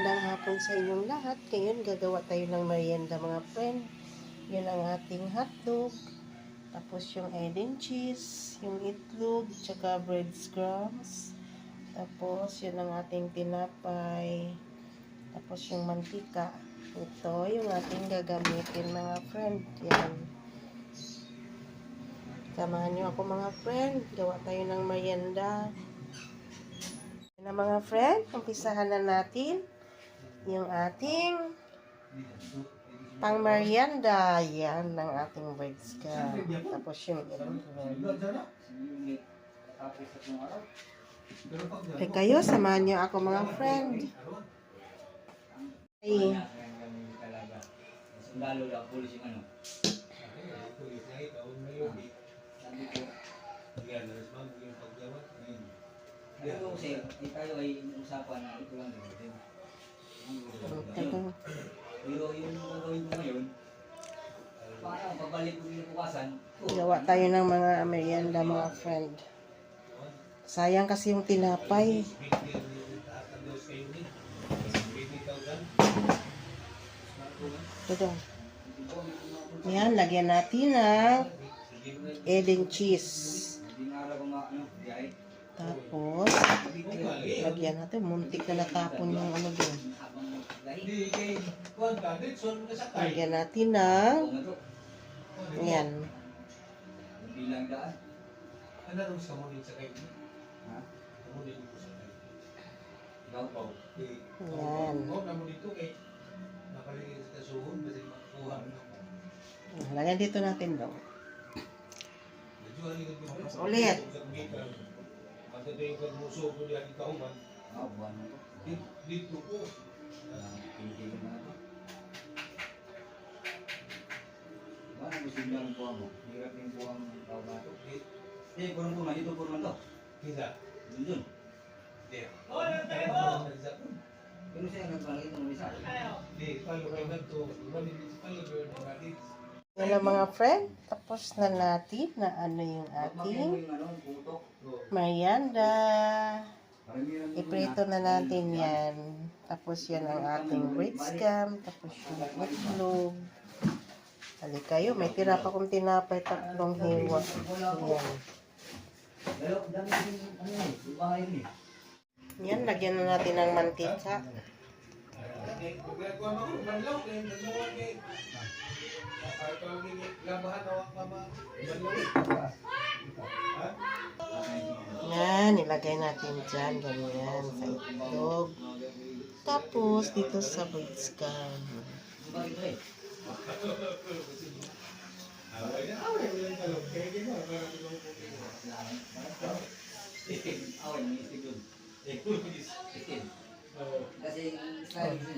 Magandang hapon sa inyong lahat. Ngayon, gagawa tayo ng merienda mga friend. Yan ang ating hotdog. Tapos yung egg and cheese, yung itlog, tsaka breadcrumbs. Tapos, yun ang ating tinapay. Tapos yung mantika. Ito yung ating gagamitin mga friend. Yan. Samahan nyo ako mga friend. Gawa tayo ng merienda. Na mga friend, umpisahan na natin yung ating pang merienda. Yan ang ating breadcrumbs. Tapos yung itlog. Okay, kayo, samahan niyo ako mga friend. Ay. Sundalo lang, pulis yung ano. Pero kasi, tayo ay usapan na ito lang din. Pero yung gagawin ko ngayon, parang pagbalik ko yung bukasan. Gawa tayo ng mga merienda mga friend. Sayang kasi yung tinapay. Ito. Yan, lagyan natin ng egg and cheese. Tapos, lagyan natin. Muntik na natapon yung ano doon. Lagyan natin ng yan. Yan. Lagyan dito natin daw. Tapos ulit. Dito po. Ano gusto niyo ang buwan mo? Hirap yung buwan ng tao ba ito? Eh, purong po, dito po naman to. Kita. Dun. Pero siya nagpalagay ng isa. Yan ang mga friend. Tapos na natin na ano yung ating merienda. Iprito na natin yan. Tapos yan ang ating breadcrumbs. Tapos yung itlog. Hali kayo, may tira pa kong tinapay, tatlong hiwa. Yan. Yan, lagyan na natin ng mantika. Yan, ilagay natin dyan, ganyan, sa itlog. Tapos, dito sa breadcrumbs.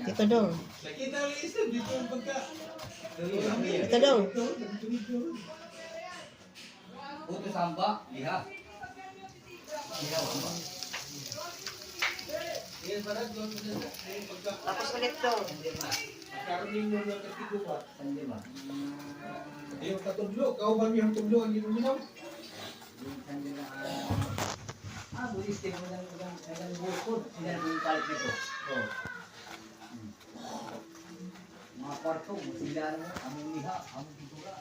Dito dong. Dito dong. Puto samba, liha. Liha samba. Tapos ulit dong. Karonin mo lang ang tiguan. Sandi ba? Yung katudlo, kauban yung tudlo ang ginuginaw. Sandi na. Bulis din mo lang ng bukod. Sila yung palit nito. Mga kwarto, sila mo, among liha, among pintura.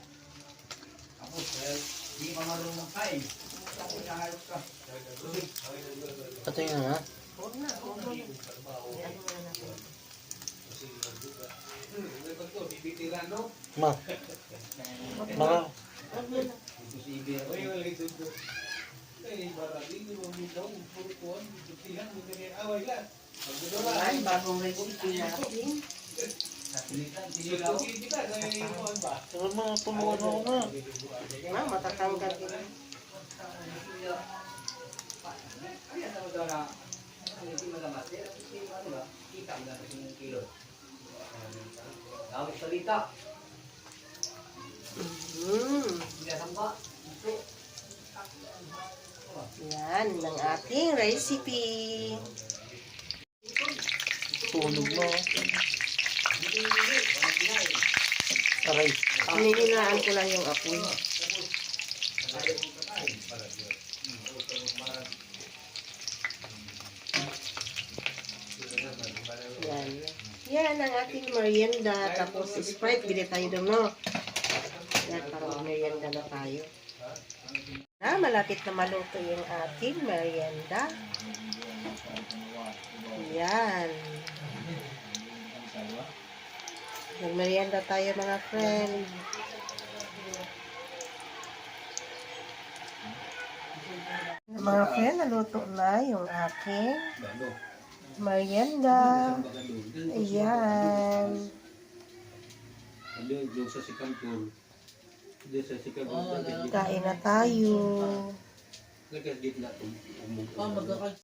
Tapos, di pa marunong kain. Tapos, nangayos ka. Ito yun ha? Ma. Mga. Ayan, bagong recipe natin. Ito mga tumuno na. Matatanggal din. Dawit salita. Yan, ang ating recipe. Tulog mo. Aray. Hinihinaan ko lang yung apoy. Yan. Yan ang ating merienda. Tapos Sprite, bili tayo doon, no? Yan, para merienda na tayo. Malapit na maluto yung ating merienda. Yan. Merienda tayo mga friend. Mga friend, naluto na yung aking merienda. Ayan. Doon sa Sikampur. Doon sa Sikampur. Kain na tayo. Nagkagit na itong